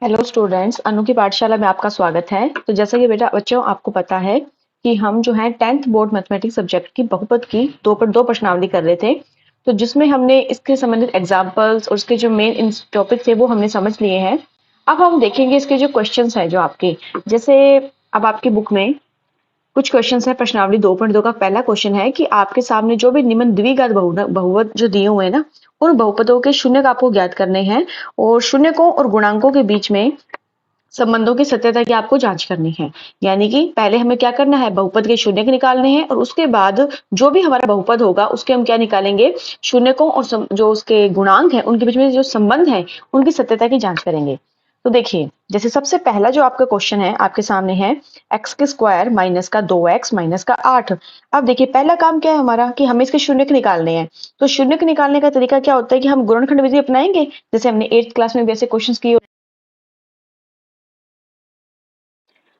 Hello students, अनु की पाठशाला में आपका स्वागत है। तो जैसा कि बेटा बच्चों आपको पता है कि हम जो है 10th बोर्ड मैथमेटिक्स सब्जेक्ट की बहुपद की दो पर दो प्रश्नावली कर रहे थे। तो जिसमें हमने इसके संबंधित एग्जांपल्स और उसके जो मेन टॉपिक थे वो हमने समझ लिए हैं। अब हम देखेंगे इसके जो क्वेश्चंस है जो आपके, जैसे अब आपकी बुक में कुछ क्वेश्चंस है। प्रश्नावली 2.2 का पहला क्वेश्चन है कि आपके सामने जो भी निम्न द्विघात बहुपद जो दिए हुए हैं ना, उन बहुपदों के शून्य आपको ज्ञात करने हैं और शून्यकों और गुणांकों के बीच में संबंधों की सत्यता की आपको जांच करनी है। यानी कि पहले हमें क्या करना है, बहुपद के शून्य निकालने हैं और उसके बाद जो भी हमारा बहुपद होगा उसके हम क्या निकालेंगे, शून्यकों और जो उसके गुणांक है उनके बीच में जो संबंध है उनकी सत्यता की जांच करेंगे। तो देखिए, जैसे सबसे पहला जो आपका क्वेश्चन है आपके सामने है एक्स के स्क्वायर माइनस का 2x माइनस का 8। अब देखिए पहला काम क्या है हमारा कि हमें इसके शून्य निकालने हैं। तो शून्य निकालने का तरीका क्या होता है कि हम गुणनखंड विधि अपनाएंगे, जैसे हमने 8th क्लास में भी ऐसे क्वेश्चंस किए।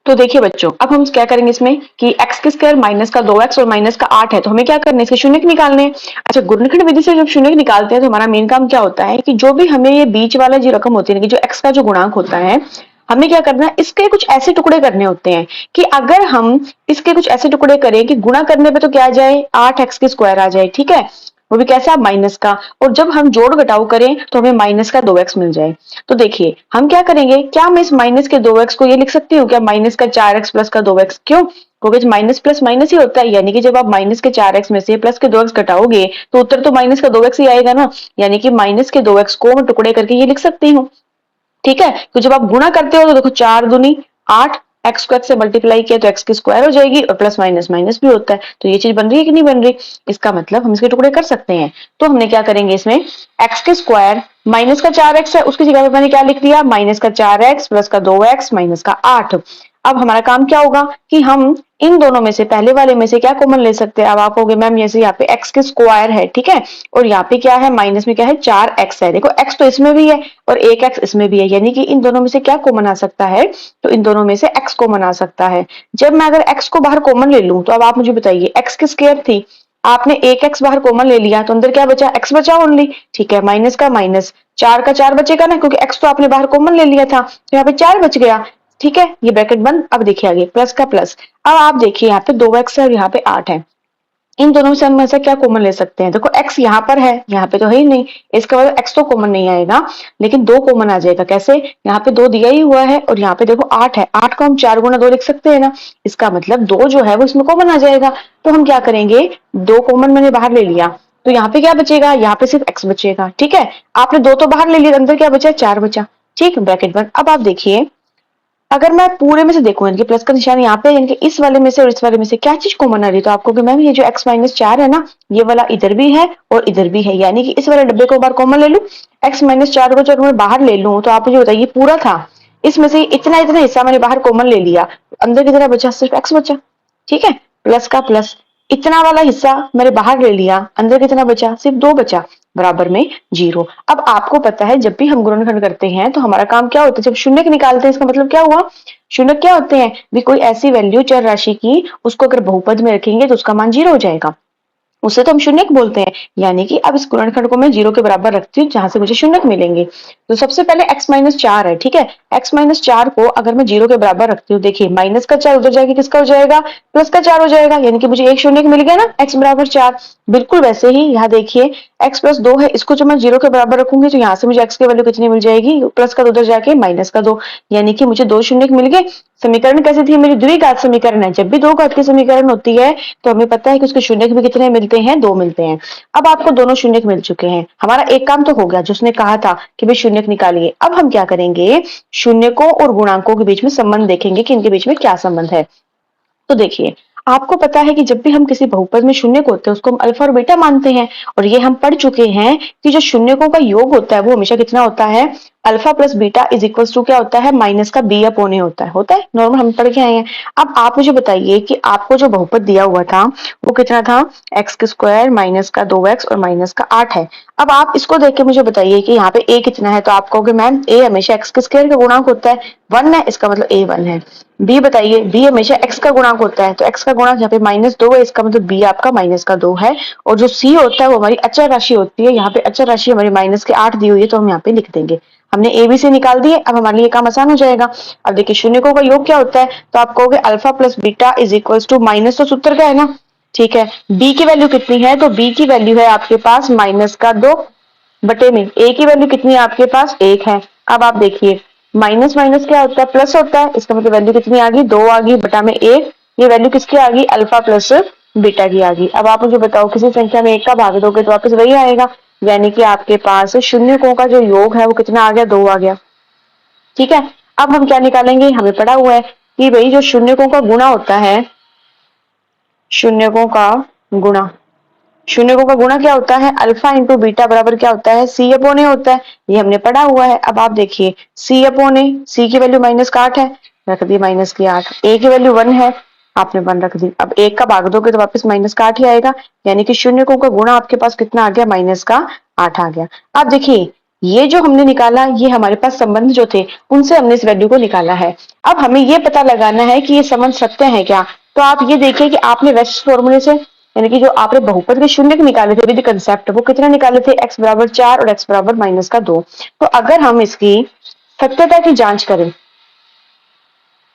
तो देखिए बच्चों, अब हम क्या करेंगे इसमें कि एक्स के स्क्वायर माइनस का 2x और माइनस का 8 है, तो हमें क्या करना है, इसके शून्य निकालने हैं। अच्छा, गुणनखंड विधि से जब शून्य निकालते हैं तो हमारा मेन काम क्या होता है कि जो भी हमें ये बीच वाला जो रकम होती है कि जो एक्स का जो गुणांक होता है, हमें क्या करना है, इसके कुछ ऐसे टुकड़े करने होते हैं कि अगर हम इसके कुछ ऐसे टुकड़े करें कि गुणा करने पे तो क्या आ जाए, 8x के स्क्वायर आ जाए। ठीक है, वो भी कैसा, माइनस का, और जब हम जोड़ घटाव करें तो हमें माइनस का 2x मिल जाए। तो देखिए हम क्या करेंगे, क्या मैं इस माइनस के 2x को ये लिख सकती हूँ क्या, माइनस का 4x प्लस का 2x, क्यों, क्योंकि माइनस प्लस माइनस ही होता है। यानी कि जब आप माइनस के 4x में से प्लस के 2x घटाओगे तो उत्तर तो माइनस का 2x ही आएगा ना। यानी कि माइनस के 2x को मैं टुकड़े करके ये लिख सकती हूँ। ठीक है, तो जब आप गुणा करते हो तो देखो 4 दूनी 8, एक्स को एक्स से मल्टीप्लाई किया तो एक्स की स्क्वायर हो जाएगी और प्लस माइनस माइनस भी होता है। तो ये चीज बन रही है कि नहीं बन रही, इसका मतलब हम इसके टुकड़े कर सकते हैं। तो हमने क्या करेंगे, इसमें एक्स के स्क्वायर माइनस का 4x है, उसकी जगह पे मैंने क्या लिख दिया, माइनस का 4x प्लस का 2x माइनस का 8। अब हमारा काम क्या होगा कि हम इन दोनों में से पहले वाले में से क्या कॉमन ले सकते हैं। अब आप कहोगे मैम जैसे यहाँ पे एक्स के स्क्वायर है, ठीक है, और यहाँ पे क्या है, माइनस में क्या है, 4x है। देखो एक्स तो इसमें भी है और एक एक्स इसमें भी है, यानी कि इन दोनों में से क्या कॉमन आ सकता है, तो इन दोनों में से एक्स कॉमन आ सकता है। जब मैं अगर एक्स को बाहर कॉमन ले लूं तो अब आप मुझे बताइए, एक्स की स्क्वायर थी, आपने एक एक्स बाहर कॉमन ले लिया तो अंदर क्या बचा, एक्स बचा ओनली। ठीक है, माइनस का माइनस, 4 का 4 बचेगा ना, क्योंकि एक्स तो आपने बाहर कॉमन ले लिया था, तो यहाँ पे 4 बच गया। ठीक है, ये ब्रैकेट बंद। अब देखिए आगे प्लस का प्लस, अब आप देखिए यहाँ पे 2x है और यहाँ पे 8 है, इन दोनों से हम ऐसा क्या कॉमन ले सकते हैं। देखो x यहाँ पर है, यहाँ पे तो है ही नहीं, इसका मतलब x तो कॉमन नहीं आएगा, लेकिन 2 कॉमन आ जाएगा। कैसे, यहाँ पे 2 दिया ही हुआ है और यहाँ पे देखो 8 है, 8 को हम 4 गुना 2 लिख सकते हैं ना, इसका मतलब 2 जो है वो इसमें कॉमन आ जाएगा। तो हम क्या करेंगे, 2 कॉमन मैंने बाहर ले लिया तो यहाँ पे क्या बचेगा, यहाँ पे सिर्फ x बचेगा। ठीक है, आपने 2 तो बाहर ले लिया, अंदर क्या बचा, 4 बचा। ठीक, ब्रैकेट बंद। अब आप देखिए, अगर मैं पूरे में से देखूं, इनके प्लस का निशान यहाँ पे, इनके इस वाले में से और इस वाले में से क्या चीज कॉमन आ रही है, तो आपको कि मैम ये जो x माइनस 4 है ना, ये वाला इधर भी है और इधर भी है, यानी कि इस वाले डब्बे को बाहर कॉमन ले लूं, x माइनस 4 को जब मैं बाहर ले लूं तो आप मुझे बताइए, पूरा था, इसमें से इतना इतना हिस्सा मैंने बाहर कॉमन ले लिया, अंदर कितना बचा, सिर्फ x बचा। ठीक है, प्लस का प्लस, इतना वाला हिस्सा मैंने बाहर ले लिया, अंदर कितना बचा, सिर्फ 2 बचा, बराबर में 0। अब आपको पता है जब भी हम गुणनखंड करते हैं तो हमारा काम क्या होता है, जब शून्य निकालते हैं, इसका मतलब क्या हुआ, शून्य क्या होते हैं भी, कोई ऐसी वैल्यू चर राशि की, उसको अगर बहुपद में रखेंगे तो उसका मान 0 हो जाएगा, उसे तो हम शून्य बोलते हैं। यानी कि अब इस गुणनखंड को मैं 0 के बराबर रखती हूँ जहां से मुझे शून्य मिलेंगे। तो सबसे पहले x माइनस 4 है, ठीक है, x माइनस 4 को अगर मैं 0 के बराबर रखती हूँ, देखिए माइनस का 4 उधर जाके किसका हो जाएगा, प्लस का 4 हो जाएगा, यानी कि मुझे एक शून्य मिल गया ना, x बराबर 4। बिल्कुल वैसे ही यहाँ देखिए x प्लस 2 है, इसको जब मैं 0 के बराबर रखूंगी तो यहाँ से मुझे x की वैल्यू कितनी मिल जाएगी, प्लस का उधर जाके माइनस का 2, यानी कि मुझे 2 शून्य मिल गए। समीकरण कैसी थी, मेरी द्विघात समीकरण है, जब भी दो घात की समीकरण होती है तो हमें पता है कि उसके शून्य भी कितने मिलते हैं, 2 मिलते हैं। अब आपको दोनों शून्य मिल चुके हैं, हमारा एक काम तो हो गया, जिसने कहा था कि भाई शून्य निकालिए। अब हम क्या करेंगे, शून्यकों और गुणांकों के बीच में संबंध देखेंगे कि इनके बीच में क्या संबंध है। तो देखिए, आपको पता है कि जब भी हम किसी बहुपद में शून्य होते हैं उसको हम अल्फा और बीटा मानते हैं, और ये हम पढ़ चुके हैं कि जो शून्यकों का योग होता है वो हमेशा कितना होता है, alpha plus beta is equal to क्या होता है, माइनस का बी अपॉन ए होता है नॉर्मल, हम पढ़ के आए हैं। अब आप मुझे बताइए कि आपको जो बहुपद दिया हुआ था वो कितना था, एक्स के स्क्वायर माइनस का 2x और माइनस का 8 है। अब आप इसको देख के मुझे बताइए कि यहाँ पे a कितना है, तो आप कहोगे मैम a हमेशा x के स्क्वायर का गुणांक होता है, 1 है, इसका मतलब a 1 है। b बताइए, b हमेशा x का गुणांक होता है, तो x का गुणांक यहाँ पे -2 है, इसका मतलब b आपका माइनस का 2 है। और जो c होता है वो हमारी अचर राशि होती है, यहाँ पे अचर राशि हमारी -8 दी हुई है, तो हम यहाँ पे लिख देंगे। हमने ए बी से निकाल दिए, अब हमारे लिए काम आसान हो जाएगा। अब देखिए शून्यकों का योग क्या होता है, तो आप कहोगे alpha plus beta is equals to minus, तो सूत्र का है ना, ठीक है। बी की वैल्यू कितनी है, तो बी की वैल्यू है आपके पास माइनस का 2 बटे में ए की वैल्यू कितनी है आपके पास 1 है। अब आप देखिए माइनस माइनस क्या होता है, प्लस होता है, इसका मतलब वैल्यू कितनी आ गई 2 आ गई बटा में 1, ये वैल्यू किसकी आ गई अल्फा प्लस बीटा की आ गई। अब आप मुझे बताओ किसी संख्या में 1 का भाग दोगे तो वापस वही आएगा, यानी कि आपके पास शून्यकों का जो योग है वो कितना आ गया 2 आ गया, ठीक है। अब हम क्या निकालेंगे, हमें पड़ा हुआ है कि भाई जो शून्यकों का गुणा होता है, शून्यकों का गुणा, शून्यकों का गुणा क्या होता है, अल्फा इंटू बीटा बराबर क्या होता है सी अपॉन ए होता है, ये हमने पढ़ा हुआ है। अब आप देखिए सी अपॉन ए, सी की वैल्यू माइनस का 8 है, रख दी माइनस की 8, ए की वैल्यू 1 है, आपने 1 रख दी। अब 1 का भाग दोगे तो वापस माइनस का 8 ही आएगा, यानी कि शून्यकों का गुणा आपके पास कितना आ गया माइनस का 8 आ गया। अब देखिए ये जो हमने निकाला, ये हमारे पास संबंध जो थे उनसे हमने इस वैल्यू को निकाला है। अब हमें ये पता लगाना है कि ये संबंध सत्य है क्या। तो आप ये देखिए कि आपने वेस्ट फॉर्मूले से, यानी कि जो आपने बहुपद के शून्य निकाले थे विद कंसेप्ट, वो कितना निकाले थे x बराबर 4 और x बराबर माइनस का 2। तो अगर हम इसकी सत्यता की जांच करें,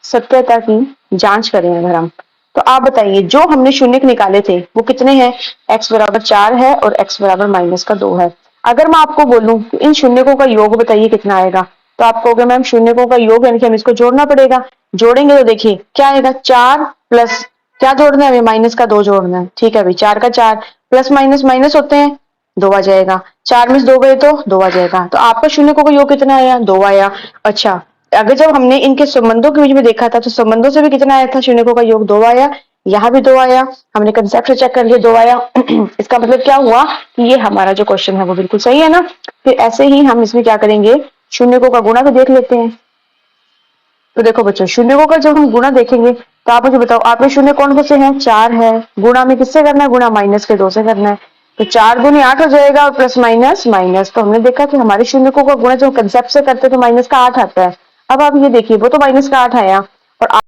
सत्यता की जांच करें अगर हम, तो आप बताइए जो हमने शून्य निकाले थे वो कितने हैं, x बराबर 4 है और x बराबर माइनस का 2 है। अगर मैं आपको बोलूं कि इन शून्यकों का योग बताइए कितना आएगा, तो आप कहोगे मैम शून्यकों का योग यानी कि हम इसको जोड़ना पड़ेगा। जोड़ेंगे तो देखिए क्या आएगा, 4 प्लस क्या जोड़ना है हमें, माइनस का 2 जोड़ना है, ठीक है भाई। 4 का 4 प्लस माइनस माइनस होते हैं, 2 आ जाएगा, 4 में से 2 गए तो 2 आ जाएगा। तो आपका शून्यकों का योग कितना आया, 2 आया। अच्छा, अगर जब हमने इनके संबंधों के बीच में देखा था तो संबंधों से भी कितना आया था, शून्यकों का योग 2 आया, यहाँ भी 2 आया, हमने कंसेप्ट से चेक कर लिया 2 आया। इसका मतलब क्या हुआ कि ये हमारा जो क्वेश्चन है वो बिल्कुल सही है ना। फिर ऐसे ही हम इसमें क्या करेंगे, शून्यकों का गुणा भी देख लेते हैं। तो देखो बच्चों शून्यकों का जब हम गुणा देखेंगे तो आप मुझे बताओ आप में शून्य कौन कौन से हैं, 4 है, गुणा में किससे करना है, गुणा माइनस के 2 से करना है। तो 4 दूनी 8 हो जाएगा और प्लस माइनस माइनस, तो हमने देखा कि हमारे शून्यकों का गुणा जब कंसेप्ट से करते तो माइनस का 8 आता है। अब आप ये देखिए वो तो माइनस का 8 आया, और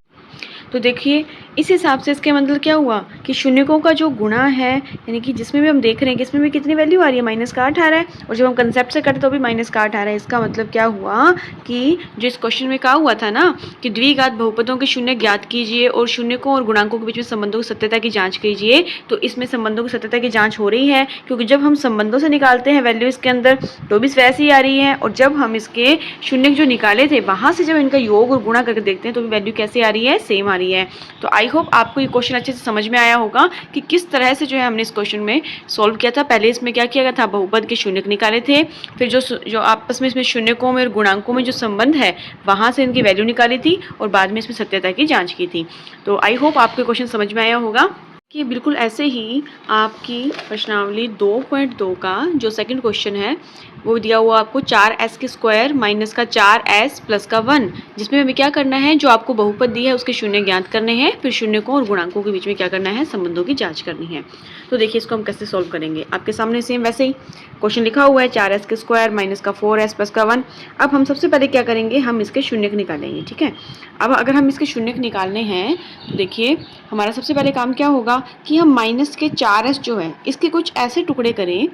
तो देखिए इस हिसाब से इसके मतलब क्या हुआ कि शून्यकों का जो गुणा है, यानी कि जिसमें भी हम देख रहे हैं कि इसमें भी कितनी वैल्यू आ रही है, माइनस का 8 आ रहा है, और जब हम कंसेप्ट से करते तो भी माइनस का 8 आ रहा है। इसका मतलब क्या हुआ कि जो इस क्वेश्चन में कहा हुआ था ना कि द्विघात बहुपदों के शून्य ज्ञात कीजिए और शून्यकों और गुणांकों के बीच में संबंधों की सत्यता की जाँच कीजिए, तो इसमें संबंधों की सत्यता की जाँच हो रही है, क्योंकि जब हम संबंधों से निकालते हैं वैल्यू इसके अंदर तो भी वैसे ही आ रही है, और जब हम इसके शून्य जो निकाले थे वहाँ से जब इनका योग और गुणा करके देखते हैं तो भी वैल्यू कैसे आ रही है, सेम आ रही है। तो आई होप आपको ये क्वेश्चन अच्छे से समझ में आया होगा कि किस तरह से जो है हमने इस क्वेश्चन में सॉल्व किया था। पहले इसमें क्या किया गया था, बहुपद के शून्य निकाले थे, फिर जो आपस में इसमें शून्यकों में और गुणांकों में जो संबंध है वहाँ से इनकी वैल्यू निकाली थी, और बाद में इसमें सत्यता की जाँच की थी। तो आई होप आपको क्वेश्चन समझ में आया होगा कि बिल्कुल ऐसे ही आपकी प्रश्नावली 2.2 का जो सेकंड क्वेश्चन है वो दिया हुआ आपको 4s के स्क्वायर माइनस का 4s प्लस का 1, जिसमें हमें क्या करना है, जो आपको बहुपद दी है उसके शून्य ज्ञात करने हैं, फिर शून्यकों और गुणांकों के बीच में क्या करना है, संबंधों की जांच करनी है। तो देखिए इसको हम कैसे सॉल्व करेंगे, आपके सामने सेम वैसे ही क्वेश्चन लिखा हुआ है 4s के स्क्वायर माइनस का 4s प्लस का 1। अब हम सबसे पहले क्या करेंगे, हम इसके शून्य निकालेंगे, ठीक है। अब अगर हम इसके शून्य निकालने हैं तो देखिए हमारा सबसे पहले काम क्या होगा कि हम माइनस के 4s जो है इसके कुछ ऐसे टुकड़े करें,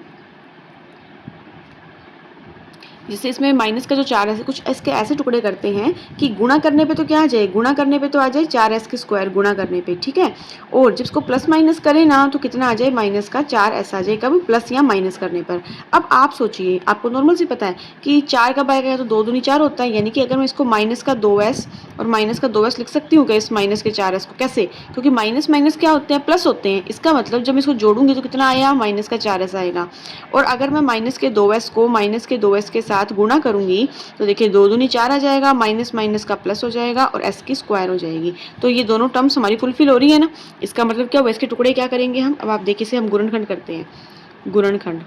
जैसे इसमें माइनस का जो 4s है कुछ इसके ऐसे टुकड़े करते हैं कि गुणा करने पे तो क्या आ जाए, गुणा करने पे तो आ जाए 4s के स्क्वायर गुणा करने पे, ठीक है। और जब इसको प्लस माइनस करें ना तो कितना आ जाए, माइनस का 4s आ जाए, कब प्लस या माइनस करने पर। अब आप सोचिए, आपको नॉर्मल से पता है कि 4 कब आएगा, तो 2 दूनी 4 होता है, यानी कि अगर मैं इसको माइनस का 2s और माइनस का 2s लिख सकती हूँ क्या इस माइनस के 4s को, कैसे, क्योंकि माइनस माइनस क्या होते हैं, प्लस होते हैं। इसका मतलब जब मैं इसको जोड़ूंगी तो कितना आया, माइनस का 4s आएगा। और अगर मैं माइनस के 2s को माइनस के 2s के साथ गुणा करूंगी तो देखिए 2 दूनी 4 आ जाएगा, माइनस माइनस का प्लस हो जाएगा और s की स्क्वायर हो जाएगी। तो ये दोनों टर्म्स हमारी फुलफिल हो रही है ना। इसका मतलब क्या हुआ, इसके टुकड़े क्या करेंगे हम, अब आप देखिए इसे हम गुणनखंड करते हैं, गुणनखंड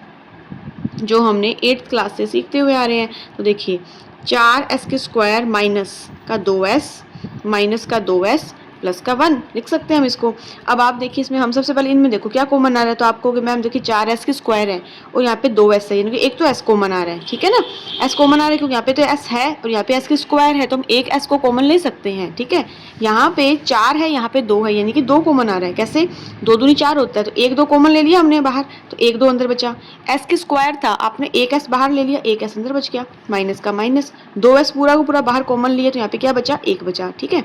जो हमने 8th क्लास से सीखते हुए आ रहे हैं। तो देखिए 4s के स्क्वायर माइनस का 2s माइनस का 2s प्लस का 1 लिख सकते हैं हम इसको। अब आप देखिए इसमें हम सबसे पहले इनमें देखो क्या कॉमन आ रहा है, तो आप कहोगे मैम देखिए 4s की स्क्वायर है और यहाँ पे 2s है, यानी कि एक तो s कॉमन आ रहा है, ठीक है ना। s कॉमन आ रहा है क्योंकि यहाँ पे तो s है और यहाँ पे s की स्क्वायर है, तो हम एक s को कॉमन ले सकते हैं, ठीक है। यहाँ पे 4 है, यहाँ पे 2 है, यानी कि 2 कॉमन आ रहा है। कैसे, 2 दूनी 4 होता है, तो 1 2 कॉमन ले लिया हमने बाहर, तो 1 2 अंदर बचा। s की स्क्वायर था, आपने एक s बाहर ले लिया, एक s अंदर बच गया, माइनस का माइनस, 2s पूरा का पूरा बाहर कॉमन लिया, तो यहाँ पे क्या बचा, 1 बचा, ठीक है।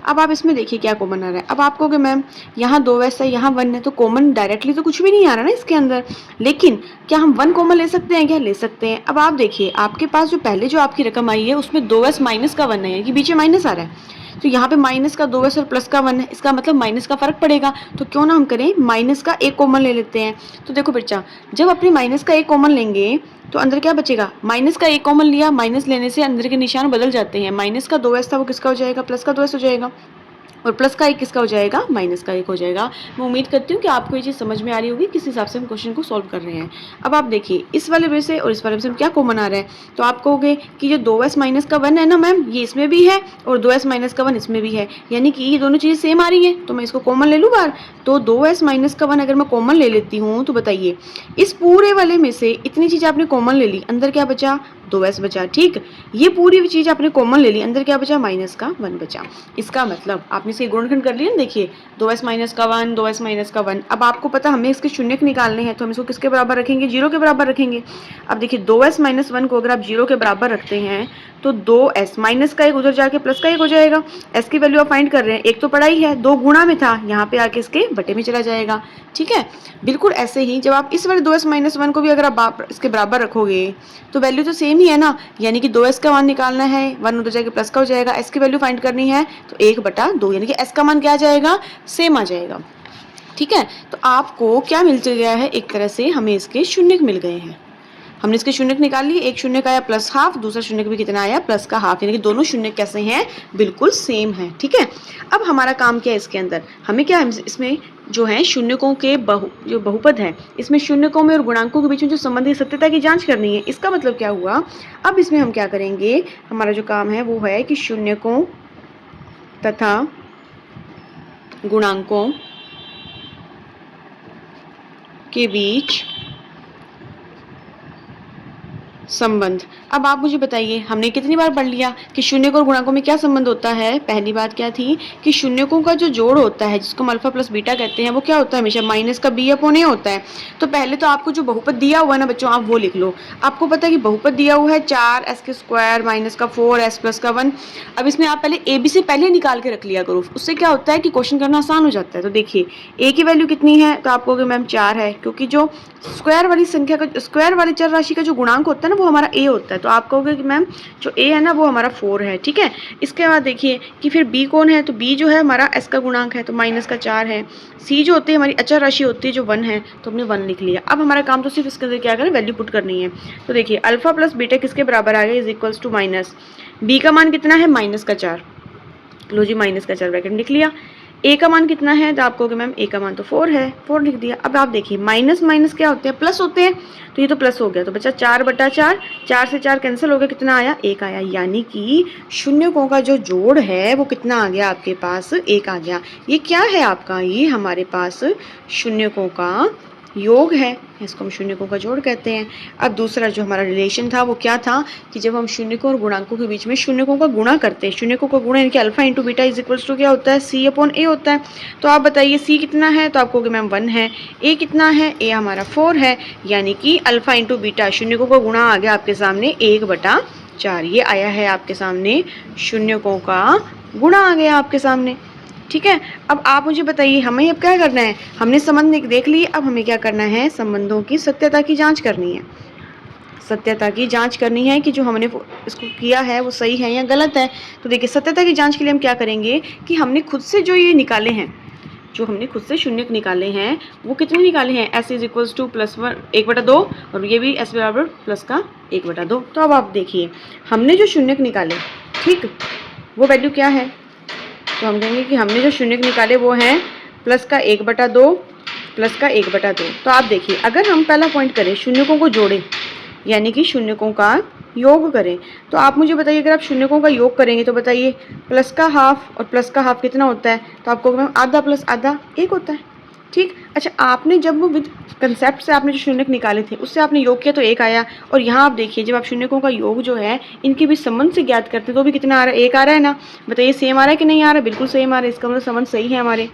अब आप इसमें देखिए क्या कॉमन आ रहा है। अब आप कहोगे मैम यहाँ 2s है, यहाँ 1 है, तो कॉमन डायरेक्टली तो कुछ भी नहीं आ रहा ना इसके अंदर, लेकिन क्या हम 1 कॉमन ले सकते हैं, क्या ले सकते हैं। अब आप देखिए आपके पास जो पहले जो आपकी रकम आई है उसमें 2s माइनस का 1 है, यानी कि बीच में माइनस आ रहा है, तो यहाँ पे माइनस का 2s और प्लस का 1 है, इसका मतलब माइनस का फर्क पड़ेगा, तो क्यों ना हम करें माइनस का एक कॉमन ले लेते हैं। तो देखो बच्चा, जब अपने माइनस का एक कॉमन लेंगे तो अंदर क्या बचेगा, माइनस का एक कॉमन लिया, माइनस लेने से अंदर के निशान बदल जाते हैं, माइनस का 2s था वो किसका हो जाएगा, प्लस का 2s हो जाएगा, और प्लस का 1 किसका हो जाएगा, माइनस का 1 हो जाएगा। मैं उम्मीद करती हूँ कि आपको ये चीज़ समझ में आ रही होगी, किस हिसाब से हम क्वेश्चन को सॉल्व कर रहे हैं। अब आप देखिए इस वाले वे से और इस वाले वे से क्या कॉमन आ रहा है, तो आप कहोगे कि जो 2s माइनस का 1 है ना मैम, ये इसमें भी है और 2s माइनस का 1 इसमें भी है, यानी कि ये दोनों चीज़ें सेम आ रही हैं, तो मैं इसको कॉमन ले लूँ बाहर। तो 2s माइनस का 1 अगर मैं कॉमन ले लेती हूँ तो बताइए इस पूरे वाले में से इतनी चीज़ आपने कॉमन ले ली, अंदर क्या बचा, 2s बचा, ठीक। ये पूरी चीज़ आपने कॉमन ले ली, अंदर क्या बचा, माइनस का 1 बचा। इसका मतलब आपने इसे गुणनखंड कर लिया ना, देखिए 2s माइनस का 1, 2s माइनस का 1। अब आपको पता हमें इसके शून्य निकालने हैं, तो हम इसको किसके बराबर रखेंगे, 0 के बराबर रखेंगे। अब देखिए 2s माइनस 1 को अगर आप 0 के बराबर रखते हैं तो 2s माइनस का 1 उधर जाके प्लस का 1 हो जाएगा। s की वैल्यू आप फाइंड कर रहे हैं, एक तो पड़ा ही है, 2 गुणा में था, यहाँ पे आके इसके बटे में चला जाएगा, ठीक है। बिल्कुल ऐसे ही जब आप इस वाले 2s माइनस 1 को भी अगर आप इसके बराबर रखोगे तो वैल्यू तो सेम ही है ना, यानी कि 2s का मान निकालना है, 1 उधर जाके प्लस का हो जाएगा, s की वैल्यू फाइंड करनी है तो 1/2, यानी कि s का मान क्या आ जाएगा, सेम आ जाएगा, ठीक है। तो आपको क्या मिल गया है, एक तरह से हमें इसके शून्य मिल गए हैं। हमने इसके शून्य निकाल लिए, एक शून्य का आया प्लस हाफ, दूसरा शून्य भी कितना आया, प्लस का हाफ, यानी कि दोनों शून्य कैसे हैं, बिल्कुल सेम है, ठीक है। अब हमारा काम क्या है इसके अंदर, हमें क्या है इसमें जो है शून्यकों के जो बहुपद है, इसमें शून्यकों में और गुणांकों के बीच में जो संबंध है सत्यता की जांच करनी है। इसका मतलब क्या हुआ, अब इसमें हम क्या करेंगे, हमारा जो काम है वो है कि शून्यकों तथा गुणांकों के बीच संबंध। अब आप मुझे बताइए हमने कितनी बार पढ़ लिया कि शून्यकों और गुणांकों में क्या संबंध होता है। पहली बात क्या थी कि शून्यकों का जो जोड़ होता है जिसको हम अल्फा प्लस बीटा कहते हैं वो क्या होता है, हमेशा माइनस का b अपॉन a होता है। तो पहले तो आपको जो बहुपद दिया हुआ है ना बच्चों, आप वो लिख लो। आपको पता है कि बहुपद दिया हुआ है 4s के स्क्वायर माइनस का 4s प्लस का 1। अब इसमें आप पहले a b से पहले निकाल के रख लिया करो, उससे क्या होता है कि क्वेश्चन करना आसान हो जाता है। तो देखिए a की वैल्यू कितनी है, तो आप कहोगे मैम 4 है, क्योंकि जो स्क्वायर वाली संख्या का, स्क्वायर वाली चर राशि का जो गुणांक होता है ना वो हमारा a होता है। तो आप कहोगे कि मैम जो a है ना वो हमारा 4 है, ठीक है। इसके बाद देखिए कि फिर b कौन है, तो b जो है हमारा s का गुणांक है, तो माइनस का 4 है। c जो होती है हमारी अचर राशि होती है जो 1 है, तो हमने 1 लिख लिया। अब हमारा काम तो सिर्फ इसके अंदर क्या करें, वैल्यू पुट करनी है। तो देखिए अल्फा प्लस बीटा किसके बराबर आ गया, is equals to minus, b का मान कितना है, माइनस का 4। लो जी माइनस का 4 ब्रैकेट लिख लिया। a का मान कितना है, तो आप कहोगे मैम a का मान तो 4 है, 4 लिख दिया। अब आप देखिए माइनस माइनस क्या होते हैं, प्लस होते हैं, तो ये तो प्लस हो गया, तो बचा 4/4, 4 से 4 कैंसिल हो गया, कितना आया, 1 आया। यानी कि शून्यकों का जो जोड़ है वो कितना आ गया आपके पास, 1 आ गया। ये क्या है आपका, ये हमारे पास शून्यकों का योग है, इसको हम शून्यकों का जोड़ कहते हैं। अब दूसरा जो हमारा रिलेशन था वो क्या था कि जब हम शून्यकों और गुणांकों के बीच में शून्यकों का गुणा करते हैं, शून्यकों का गुणा यानी कि alpha into beta is equals to क्या होता है, c अपॉन a होता है। तो आप बताइए c कितना है, तो आप कहोगे मैम 1 है। a कितना है, a हमारा 4 है, यानी कि अल्फा इंटू बीटा शून्यकों का गुणा आ गया आपके सामने 1/4। ये आया है आपके सामने शून्यकों का गुणा आ गया आपके सामने, ठीक है। अब आप मुझे बताइए हमें अब क्या करना है, हमने संबंध देख लिए, अब हमें क्या करना है, संबंधों की सत्यता की जांच करनी है। सत्यता की जांच करनी है कि जो हमने इसको किया है वो सही है या गलत है। तो देखिए सत्यता की जांच के लिए हम क्या करेंगे कि हमने खुद से जो ये निकाले हैं, जो हमने खुद से शून्य निकाले हैं वो कितने निकाले हैं, s इज इक्वल्स टू +1 1/2 और ये भी s बराबर प्लस का 1/2। तो अब आप देखिए हमने जो शून्य निकाले, ठीक, वो वैल्यू क्या है, तो हम कहेंगे कि हमने जो शून्य निकाले वो हैं प्लस का 1/2 प्लस का 1/2। तो आप देखिए अगर हम पहला पॉइंट करें शून्यकों को जोड़ें यानी कि शून्यकों का योग करें। तो आप मुझे बताइए, अगर आप शून्यकों का योग करेंगे तो बताइए प्लस का हाफ और प्लस का हाफ कितना होता है? तो आपको मैम आधा प्लस आधा 1 होता है। ठीक। अच्छा, आपने जब वो विद कंसेप्ट से आपने जो शून्यक निकाले थे उससे आपने योग किया तो 1 आया, और यहाँ आप देखिए जब आप शून्यकों का योग जो है इनके भी संबंध से ज्ञात करते हैं तो भी कितना आ रहा है? 1 आ रहा है ना। बताइए सेम आ रहा है कि नहीं आ रहा है? बिल्कुल सेम आ रहा है, इसका मतलब संबंध सही है हमारे।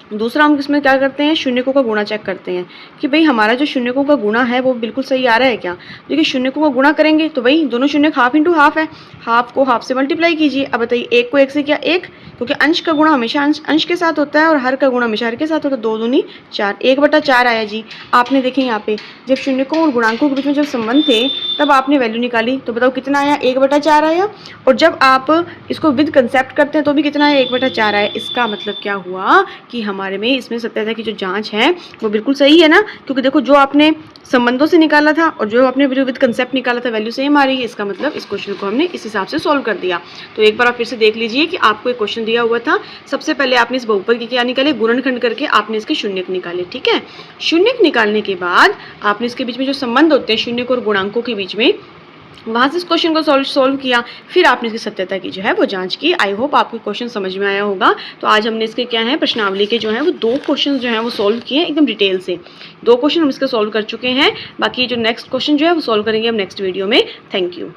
दूसरा हम इसमें क्या करते हैं, शून्यकों का गुणा चेक करते हैं कि भाई हमारा जो शून्यकों का गुणा है वो बिल्कुल सही आ रहा है क्या। देखिए शून्यकों का गुणा करेंगे तो भाई दोनों शून्यक हाफ इंटू हाफ है, हाफ को हाफ से मल्टीप्लाई कीजिए। अब बताइए 1 को 1 से क्या 1, क्योंकि अंश का गुणा हमेशा अंश अंश के साथ होता है और हर का गुणा हमेशा हर के साथ होता है। 2 दूनी 4, 1/4 आया जी। आपने देखें यहाँ पे जब शून्यकों और गुणांकों के बीच में जब संबंध थे तब आपने वैल्यू निकाली तो बताओ कितना आया? 1/4 आया। और जब आप इसको विद कंसेप्ट करते हैं तो भी कितना आया? 1/4 आया। इसका मतलब क्या हुआ कि हमारे में इसमें सत्यता की जो जांच है वो बिल्कुल सही है ना, क्योंकि देखो जो आपने संबंधों से निकाला था और जो आपने विद कंसेप्ट निकाला था वैल्यू सेम आ रही है। इसका मतलब इस क्वेश्चन को हमने इस हिसाब से सॉल्व कर दिया। तो एक बार आप फिर से देख लीजिए कि आपको एक क्वेश्चन दिया हुआ था, सबसे पहले आपने इस बहुपद की क्या निकाले? गुणनखंड करके आपने इसके शून्यक निकाले। ठीक है, शून्यक निकालने के बाद आपने इसके बीच में जो संबंध होते हैं शून्यक और गुणांकों के बीच में, वहाँ से इस क्वेश्चन को सॉल्व किया, फिर आपने इसकी सत्यता की जो है वो जांच की। आई होप आपको क्वेश्चन समझ में आया होगा। तो आज हमने इसके क्या है, प्रश्नावली के जो है वो 2 क्वेश्चन जो है वो सॉल्व किए एकदम डिटेल से। 2 क्वेश्चन हम इसके सॉल्व कर चुके हैं, बाकी जो नेक्स्ट क्वेश्चन जो है वो सॉल्व करेंगे हम नेक्स्ट वीडियो में। Thank you.